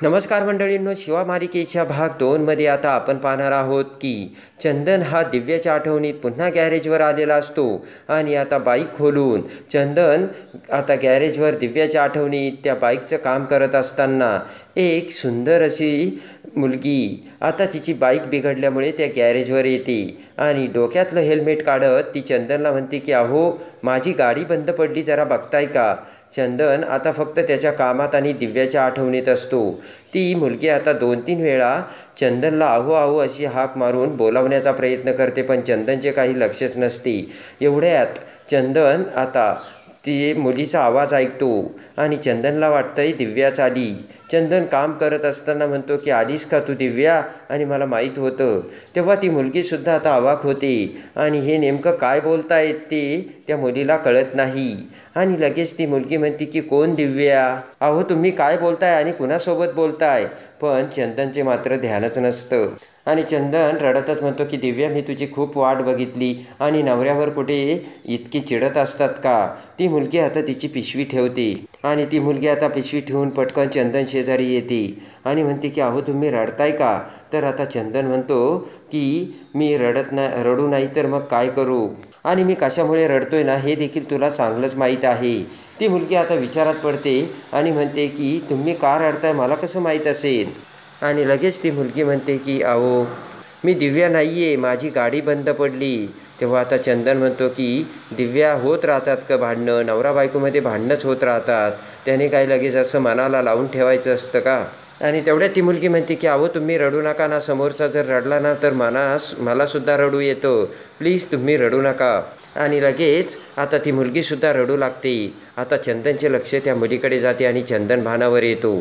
नमस्कार मंडळींनो, शिवा मालिकेच्या भाग 2 मध्ये आता आपण पाहणार आहोत की चंदन हा दिव्याच्या आठवणीत पुन्हा गॅरेजवर आलेला असतो आणि आता बाईक खोलून चंदन आता गॅरेजवर दिव्याच्या आठवणीत त्या बाईकचं काम करत असताना एक सुंदर अशी मुलगी आता तिची बाईक बिघडल्यामुळे त्या गॅरेजवर येते आणि डोक्यातलं हेल्मेट काढत ती चंदनला म्हणते की अहो माझी गाडी बंद पडली, जरा बघताय का. चंदन आता फक्त त्याच्या कामात आणि दिव्याच्या आठवणीत असतो. ती मुलगी आता 2-3 वेळा चंदनला अहो अहो अशी हाक मारून बोलावण्याचा प्रयत्न करते, पण चंदनचे काही लक्षच नसते. एवढ्यात चंदन आता ती मुलीचा आवाज ऐकतो आणि चंदनला वाटतंय दिव्याच आली. चंदन काम करत असताना म्हणतो की आलीस का तू दिव्या, आणि मला माहीत होतं. तेव्हा ती मुलगीसुद्धा आता अवाक होते आणि हे नेमकं काय बोलतायत ते त्या मुलीला कळत नाही. आणि लगेच ती मुलगी म्हणते की कोण दिव्या, अहो तुम्ही काय बोलताय आणि कुणासोबत बोलताय. पण चंदनचे मात्र ध्यानच नसतं आणि चंदन रडतच म्हणतो की दिव्या मी तुझी खूप वाट बघितली आणि नवऱ्यावर कुठे इतकी चिडत असतात का. ती मुलगी आता तिची पिशवी ठेवते आणि ती मुलगी आता पिशवी ठेवून पटकन चंदन शेजारी येते आणि म्हणते की अहो तुम्ही रडताय का. तर आता चंदन म्हणतो की मी रडू नाही तर मग काय करू, आणि मी कशामुळे रडतोय ना हे देखील तुला चांगलंच माहीत आहे. ती मुलगी आता विचारात पडते आणि म्हणते की तुम्ही का रडताय मला कसं माहीत असेल. आणि लगेच ती मुलगी म्हणते की अहो मी दिव्या नाही आहे, माझी गाडी बंद पडली. तेव्हा आता चंदन म्हणतो की दिव्या होत राहतात का भांडणं, नवरा बायकोमध्ये भांडणंच होत राहतात, त्याने काय लगेच असं मनाला लावून ठेवायचं असतं का. आणि तेवढ्यात ती मुलगी म्हणते की अहो तुम्ही रडू नका ना, समोरचा जर रडला ना तर मलासुद्धा रडू येतं, प्लीज तुम्ही रडू नका. आणि लगेच आता ती मुलगीसुद्धा रडू लागते. आता चंदनचे लक्ष त्या मुलीकडे जाते आणि चंदन भानावर येतो.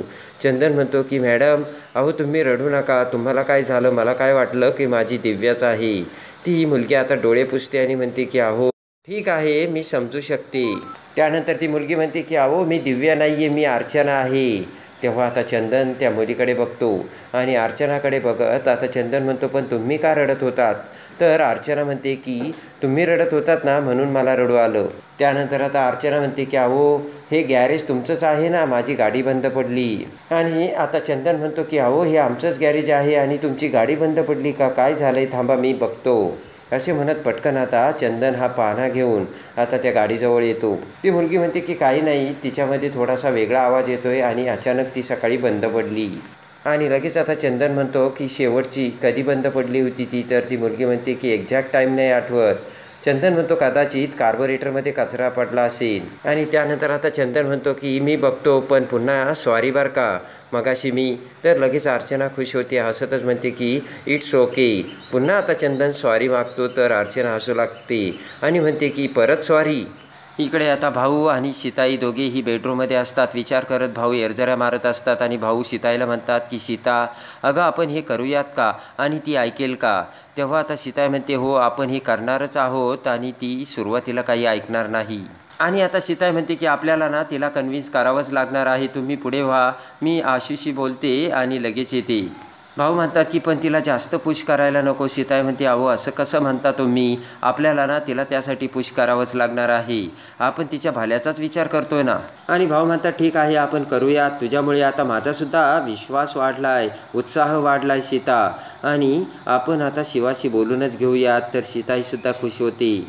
चंदन म्हणतो की मॅडम अहो तुम्ही रडू नका, तुम्हाला काय झालं, मला काय वाटलं की माझी दिव्याच आहे. ती मुलगी आता डोळे पुसते आणि म्हणते की अहो ठीक आहे मी समजू शकते. त्यानंतर ती मुलगी म्हणते की अहो मी दिव्या नाही आहे, मी अर्चना आहे. तेव्हा आता चंदन त्या मुलीकडे बघतो आणि अर्चनाकडे बघत आता चंदन म्हणतो पण तुम्ही का रडत होतात. तर अर्चना म्हणते की तुम्ही रडत होतात ना म्हणून मला रडू आलं. त्यानंतर आता अर्चना म्हणते की अहो हे गॅरेज तुमचंच आहे ना, माझी गाडी बंद पडली. आणि आता चंदन म्हणतो की अहो हे आमचंच गॅरेज आहे आणि तुमची गाडी बंद पडली का, काय झालं आहे थांबा मी बघतो. असे म्हणत पटकन आता चंदन हा पाहणा घेऊन आता त्या गाडीजवळ येतो. ती मुलगी म्हणते की काही नाही, तिच्यामध्ये थोडासा वेगळा आवाज येतोय आणि अचानक ती सकाळी बंद पडली. आणि लगेच आता चंदन म्हणतो की शेवटची कधी बंद पडली होती ती. तर ती मुलगी म्हणते की एक्झॅक्ट टाईम नाही आठवत. चंदन म्हणतो कदाचित कार्बोरेटरमध्ये कचरा पडला असेल. आणि त्यानंतर आता चंदन म्हणतो की मी बघतो, पण पुन्हा सॉरी बरं का मगाशी मी. तर लगेच अर्चना खुश होते, हसतच म्हणते की इट्स ओके. पुन्हा आता चंदन सॉरी मागतो तर अर्चना हसू लागते आणि म्हणते की परत सॉरी. इकडे आता भाऊ आणि सीताई दोघेही बेडरूममध्ये असतात. विचार करत भाऊ एरजऱ्या मारत असतात आणि भाऊ सीताईला म्हणतात की सीता अगं आपण हे करूयात का आणि ती ऐकेल का. तेव्हा आता सीताई म्हणते हो आपण हे करणारच आहोत, आणि ती सुरुवातीला काही ऐकणार नाही. आणि आता सीताई म्हणते की आपल्याला ना तिला कन्व्हिन्स करावंच लागणार आहे, तुम्ही पुढे व्हा, मी आशूशी बोलते आणि लगेच येते. भाऊ म्हणतात की पण तिला जास्त पुश करायला नको. सीताई म्हणते अहो असं कसं म्हणता तुम्ही, आपल्याला ना तिला त्यासाठी पुश करावंच लागणार आहे, आपण तिच्या भल्याचाच विचार करतोय ना. आणि भाऊ म्हणतात ठीक आहे आपण करूयात, तुझ्यामुळे आता माझासुद्धा विश्वास वाढला आहे, उत्साह वाढला आहे सीता, आणि आपण आता शिवाशी बोलूनच घेऊयात. तर सीताईसुद्धा खुश होते.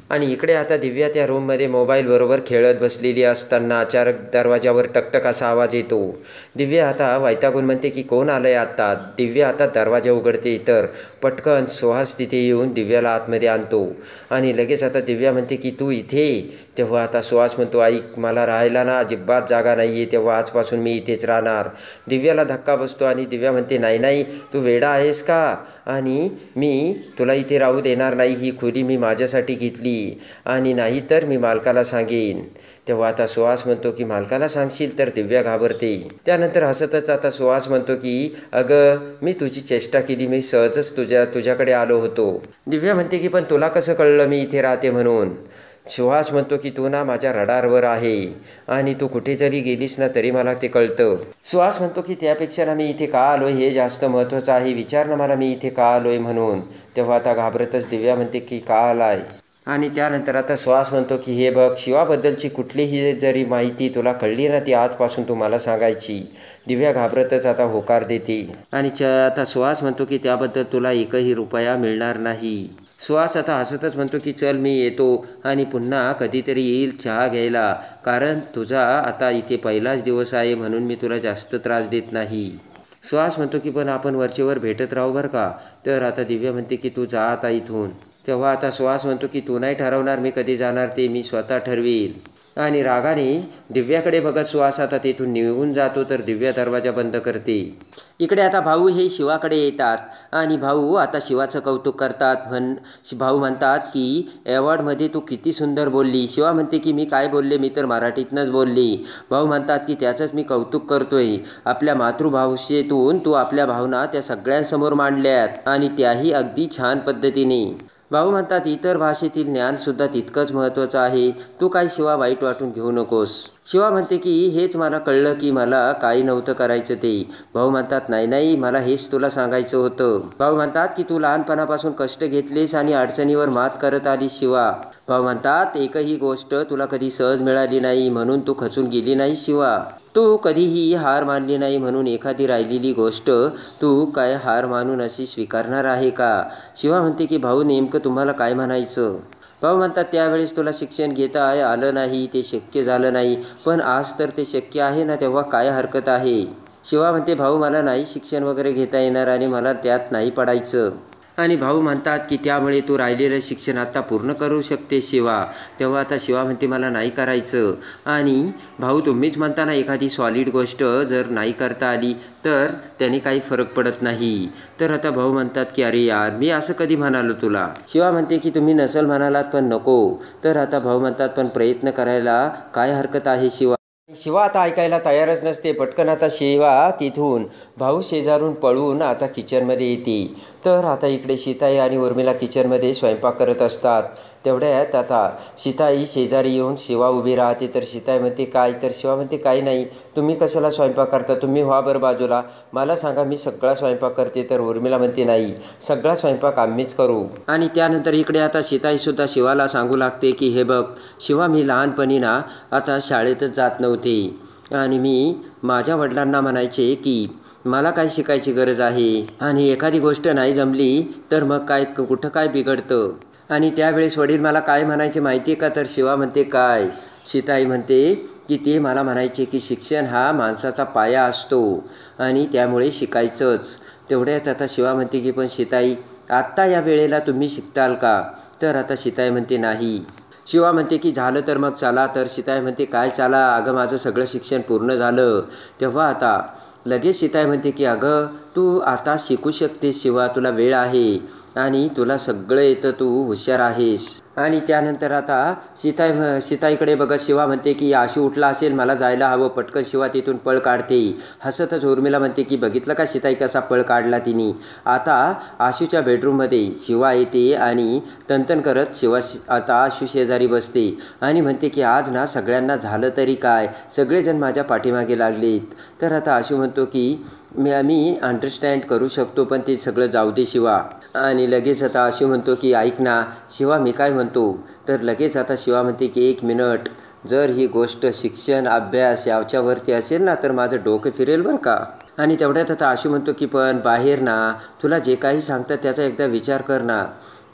आणि इकडे आता दिव्या त्या रूममध्ये मोबाईलबरोबर खेळत बसलेली असताना अचानक दरवाजावर टकटक असा आवाज येतो. दिव्या आता वैतागून म्हणते की कोण आलं आहे आत्ता. दिव्या आता दरवाजा उघडते तर पटकन सुहास तिथे येऊन दिव्याला आतमध्ये आणतो. आणि लगेच आता दिव्या म्हणते की तू इथे. तेव्हा आता सुहास म्हणतो ऐक मला राहायला ना अजिबात जागा नाही आहे, तेव्हा आजपासून मी इथेच राहणार. दिव्याला धक्का बसतो आणि दिव्या म्हणते नाही नाही तू वेडा आहेस का, आणि मी तुला इथे राहू देणार नाही, ही खोली मी माझ्यासाठी घेतली आणि नाही तर मी मालकाला सांगेन. तेव्हा आता सुहास म्हणतो की मालकाला सांगशील. तर दिव्या घाबरते. त्यानंतर हसतच आता सुहास म्हणतो की अगं मी तुझी चेष्टा केली, मी सहजच तुझ्याकडे आलो होतो. दिव्या म्हणते की पण तुला कसं कळलं मी इथे राहते म्हणून. सुहास म्हणतो की तू ना माझ्या रडारवर आहे आणि तू कुठे जरी गेलीस ना तरी मला ते कळतं. सुहास म्हणतो की त्यापेक्षा ना मी इथे का आलोय हे जास्त महत्त्वाचं आहे, विचार ना मला मी इथे का आलोय म्हणून. तेव्हा आता घाबरतच दिव्या म्हणते की का आलाय. आणि त्यानंतर आता सुहास म्हणतो की हे बघ, शिवाबद्दलची कुठलीही जरी माहिती तुला कळली ना ती आजपासून तू मला सांगायची. दिव्या घाबरतच आता होकार देते आणि आता सुहास म्हणतो की त्याबद्दल तुला एकही रुपया मिळणार नाही. सुहास आता हसतच म्हणतो की चल मी येतो आणि पुन्हा कधीतरी येईल चहा घ्यायला, कारण तुझा आता इथे पहिलाच दिवस आहे म्हणून मी तुला जास्त त्रास देत नाही. सुहास म्हणतो की पण आपण वरचेवर भेटत राहू बरं का. तर आता दिव्या म्हणते की तू जा आता इथून. तेव्हा आता सुहास म्हणतो की तू नाही ठरवणार मी कधी जाणार, ते मी स्वतः ठरवेल. आणि रागाने दिव्याकडे बघत सुहास आता तिथून निघून जातो. तर दिव्या दरवाजा बंद करते. इकडे आता भाऊ हे शिवाकडे येतात आणि भाऊ आता शिवाचं कौतुक करतात. भाऊ म्हणतात की अवॉर्डमध्ये तू किती सुंदर बोलली. शिवा म्हणते की मी काय बोलले, मी तर मराठीतनंच बोलली. भाऊ म्हणतात की त्याचंच मी कौतुक करतोय. आपल्या मातृभाषेतून तू आपल्या भावना त्या सगळ्यांसमोर मांडल्यात आणि त्याही अगदी छान पद्धतीने. भाऊ म्हणतात इतर भाषेतील ज्ञानसुद्धा तितकंच महत्त्वाचं आहे. तू काही शिवा वाईट वाटून घेऊ नकोस. शिवा म्हणते की हेच मला कळलं की मला काही नव्हतं करायचं ते. भाऊ म्हणतात नाही नाही, मला हेच तुला सांगायचं होतं. भाऊ म्हणतात की तू लहानपणापासून कष्ट घेतलेस आणि अडचणीवर मात करत आलीस शिवा. भाऊ म्हणतात एकही गोष्ट तुला कधी सहज मिळाली नाही म्हणून तू खचून गेली नाही शिवा. तू कधीही हार मानली नाही म्हणून एखादी राहिलेली गोष्ट तू काय हार मानून अशी स्वीकारणार आहे का. शिवा म्हणते की भाऊ नेमकं तुम्हाला काय म्हणायचं. भाऊ म्हणतात त्यावेळेस तुला शिक्षण घेता आलं नाही, ते शक्य झालं नाही, पण आज तर ते शक्य आहे ना, तेव्हा काय हरकत आहे. शिवा म्हणते भाऊ मला नाही शिक्षण वगैरे घेता येणार आणि मला त्यात नाही पडायचं. आणि भाऊ म्हणतात की त्यामुळे तू राहिलेलं शिक्षण आता पूर्ण करू शकते शिवा. तेव्हा आता शिवा म्हणते मला नाही करायचं. आणि भाऊ तुम्हीच म्हणता ना एखादी सॉलिड गोष्ट जर नाही करता आली तर त्याने काही फरक पडत नाही. तर आता भाऊ म्हणतात की अरे यार मी असं कधी म्हणालो तुला. शिवा म्हणते की तुम्ही नसल म्हणालात पण नको. तर आता भाऊ म्हणतात पण प्रयत्न करायला काय हरकत आहे शिवा. शिवा आता ऐकायला तयारच नसते. पटकन आता शिवा तिथून भाऊ शेजारून पळून आता किचनमध्ये येते. तर आता इकडे सीताई आणि उर्मिला किचनमध्ये स्वयंपाक करत असतात. तेवढ्यात आता सीताई शेजारी येऊन शिवा उभी राहते. तर सीताई म्हणते काय. तर शिवा म्हणते काही नाही, तुम्ही कशाला स्वयंपाक करता, तुम्ही व्हा बरं बाजूला, मला सांगा मी सगळा स्वयंपाक करते. तर उर्मिला म्हणते नाही, सगळा स्वयंपाक आम्हीच करू. आणि त्यानंतर इकडे आता सीताईसुद्धा शिवाला सांगू लागते की हे बघ शिवा, मी लहानपणी ना आता शाळेतच जात नव्हते आणि मी माझ्या वडिलांना म्हणायचे की मला काय शिकायची गरज आहे आणि एखादी गोष्ट नाही जमली तर मग काय कुठं काय बिघडतं. आणि त्यावेळेस वडील मला काय म्हणायचे माहिती आहे का. तर शिवा म्हणते काय. सीताई म्हणते की ते मला म्हणायचे की शिक्षण हा माणसाचा पाया असतो आणि त्यामुळे शिकायचंच. तेवढ्यात आता शिवा म्हणते की पण सीताई आत्ता या वेळेला तुम्ही शिकताल का. तर आता सीताई म्हणते नाही. शिवा म्हणते की झालं तर मग चला. तर सीताई म्हणते काय चला, अगं माझं सगळं शिक्षण पूर्ण झालं. तेव्हा आता लगेच सीताई म्हणते की अगं तू आता शिकू शकतेस शिवा, तुला वेळ आहे आणि तुला सगळं येतं, तू हुशार आहेस. आणि त्यानंतर आता सीताईकडे बघत शिवा म्हणते की आशू उठला असेल, मला जायला हवं. पटकन शिवा तिथून पळ काढते. हसतच उर्मिला म्हणते की बघितलं का सीताई कसा पळ काढला तिने. आता आशूच्या बेडरूममध्ये शिवा येते आणि तनतन करत शिवा आता आशू शेजारी बसते आणि म्हणते की आज ना सगळ्यांना झालं तरी काय, सगळेजण माझ्या पाठीमागे लागलेत. तर आता आशू म्हणतो की मी अंडरस्टँड करू शकतो पण ते सगळं जाऊ दे शिवा. आणि लगेच आता आशू म्हणतो की ऐक ना शिवा मी काय म्हणतो. तर लगेच आता शिवा म्हणते की एक मिनिट, जर ही गोष्ट शिक्षण अभ्यास याच्यावरती असेल ना तर माझं डोकं फिरेल बरं का. आणि तेवढ्यात आता आशू म्हणतो की पण बाहेर ना तुला जे काही सांगतात त्याचा एकदा विचार कर ना.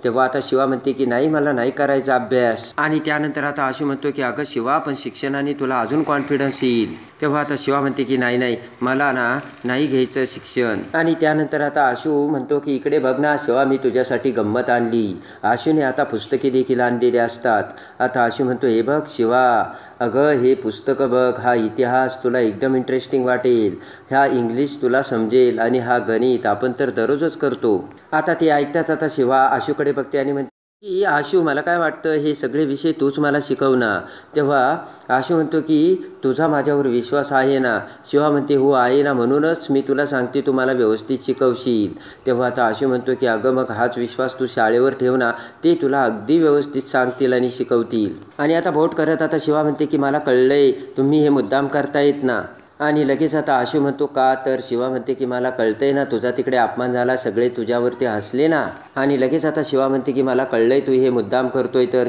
तेव्हा आता शिवा म्हणते की नाही मला नाही करायचा अभ्यास. आणि त्यानंतर आता आशू म्हणतो की अगं शिवा पण शिक्षणाने तुला अजून कॉन्फिडन्स येईल. तेव्हा आता शिवा म्हणते की नाही नाही मला ना नाही घ्यायचं शिक्षण. आणि त्यानंतर आता आशू म्हणतो की इकडे बघ ना शिवा, मी तुझ्यासाठी गंमत आणली. आशूने आता पुस्तके देखील आणलेली असतात. आता आशू म्हणतो हे बघ शिवा, अगं हे पुस्तकं बघ, हा इतिहास तुला एकदम इंटरेस्टिंग वाटेल, ह्या इंग्लिश तुला समजेल आणि हा गणित आपण तर दररोजच करतो. आता ते ऐकताच आता शिवा आशूकडे बघते आणि म्हणते की आशू मला काय वाटतं हे सगळे विषय तूच मला शिकव ना. तेव्हा आशू म्हणतो की तुझा माझ्यावर विश्वास आहे ना. शिवा म्हणते हो आहे ना, म्हणूनच मी तुला सांगते तू मला व्यवस्थित शिकवशील. तेव्हा आता आशू म्हणतो की अगं मग हाच विश्वास तू शाळेवर ठेव ना, ते तुला अगदी व्यवस्थित सांगतील आणि शिकवतील. आणि आता बोट करत आता शिवा म्हणते की मला कळलंय तुम्ही हे मुद्दाम करतायत ना. आणि लगेच आता आशू म्हणतो का, तर शिवा म्हणते की मला कळतंय ना तुझा तिकडे अपमान झाला, सगळे तुझ्यावरती हसले ना. आणि लगेच आता शिवा म्हणते की मला कळलंय तू हे मुद्दाम करतोय. तर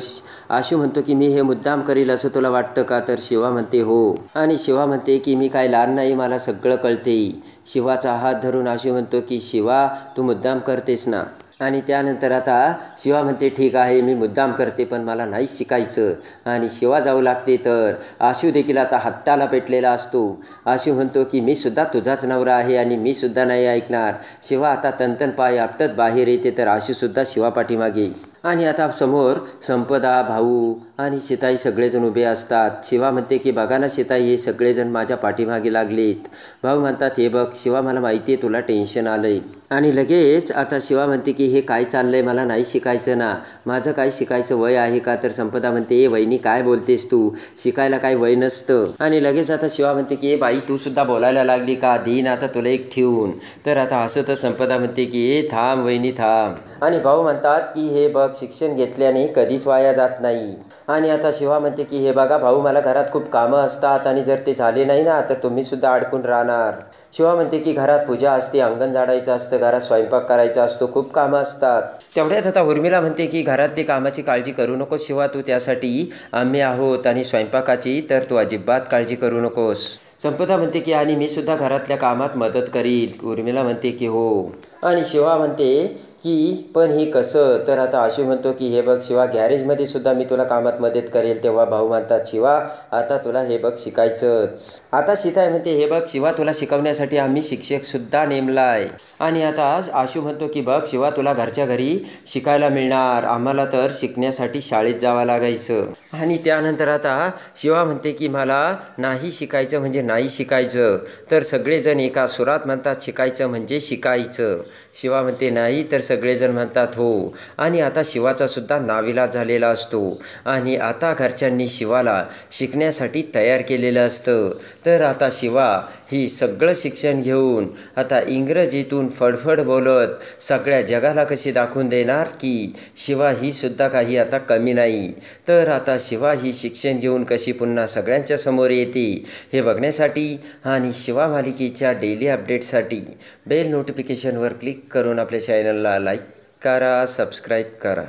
आशू म्हणतो की मी हे मुद्दाम करील असं तुला वाटतं का, तर शिवा म्हणते हो. आणि शिवा म्हणते की मी काय लहान नाही, मला सगळं कळते. शिवाचा हात धरून आशू म्हणतो की शिवा तू मुद्दाम करतेस ना. आणि त्यानंतर आता शिवा म्हणते ठीक आहे मी मुद्दाम करते पण मला नाहीच शिकायचं. आणि शिवा जाऊ लागते तर आशू देखील आता हत्ताला पेटलेला असतो. आशू म्हणतो की मी सुद्धा तुझाच नवरा आहे आणि मी सुद्धा नाही ऐकणार. शिवा आता तनतन पाय आपटत बाहेर येते तर आशूसुद्धा शिवा पाठीमागे. आणि आता समोर संपदा, भाऊ आणि सीताई सगळेजण उभे असतात. शिवा म्हणते की बघा ना सीताई, हे सगळेजण माझ्या पाठीमागे लागलेत. भाऊ म्हणतात हे बघ शिवा मला माहिती आहे तुला टेन्शन आलं आहे. आणि लगेच आता शिवा म्हणते की हे काय चाललं आहे, मला नाही शिकायचं ना, माझं काय शिकायचं वय आहे का. तर संपदा म्हणते ए वहिनी काय बोलतेस तू, शिकायला काय वय नसतं. आणि लगेच आता शिवा म्हणते की ए बाई तू सुद्धा बोलायला लागली का, देईन आता तुला एक ठेवून. तर आता असं तर संपदा म्हणते की ए थांब वहिनी थांब. आणि भाऊ म्हणतात की हे बघ शिक्षण घेतल्याने कधीच वाया जात नाही. आणि आता शिवा म्हणते की हे बघा भाऊ मला घरात खूप कामं असतात आणि जर ते झाले नाही ना तर तुम्हीसुद्धा अडकून राहणार. शिवा म्हणते की घरात पूजा असते, अंगण झाडायचं असतं, घरात स्वयंपाक करायचा असतो, खूप कामं असतात. तेवढ्यात आता उर्मिला म्हणते की घरातली कामाची काळजी करू नकोस शिवा, तू त्यासाठी आम्ही आहोत. आणि स्वयंपाकाची तर तू अजिबात काळजी करू नकोस. संपदा म्हणते की आणि मी सुद्धा घरातल्या कामात मदत करील. उर्मिला म्हणते की हो. आणि शिवा म्हणते की पण हे कसं. तर आता आशू म्हणतो की हे बघ शिवा गॅरेजमध्ये सुद्धा मी तुला कामात मदत करेल. तेव्हा भाऊ म्हणतात शिवा आता तुला हे बघ शिकायचंच. आता सीताई म्हणते हे बघ शिवा तुला शिकवण्यासाठी आम्ही शिक्षकसुद्धा नेमलाय. आणि आता आशू म्हणतो की बघ शिवा तुला घरच्या घरी शिकायला मिळणार, आम्हाला तर शिकण्यासाठी शाळेत जावं लागायचं. आणि त्यानंतर आता शिवा म्हणते की मला नाही शिकायचं म्हणजे नाही शिकायचं. तर सगळेजण एका सुरात म्हणतात शिकायचं म्हणजे शिकायचं. शिवा म्हणते नाही, तर सगळेजण म्हणतात हो. आणि आता शिवाचा सुद्धा नाविलाज झालेला असतो. आणि आता घरच्यांनी शिवाला शिकण्यासाठी तयार केलेलं असतं. तर आता शिवा ही सगळं शिक्षण घेऊन आता इंग्रजीतून फडफड बोलत सगळ्या जगाला कशी दाखवून देणार की शिवा ही सुद्धा काही आता कमी नाही. तर आता शिवा ही शिक्षण घेऊन कशी पुन्हा सगळ्यांच्या समोर येते हे बघण्यासाठी आणि शिवा मालिकेच्या डेली अपडेटसाठी बेल नोटिफिकेशनवर क्लिक करून आपल्या चॅनलला लाईक करा, सबस्क्राईब करा.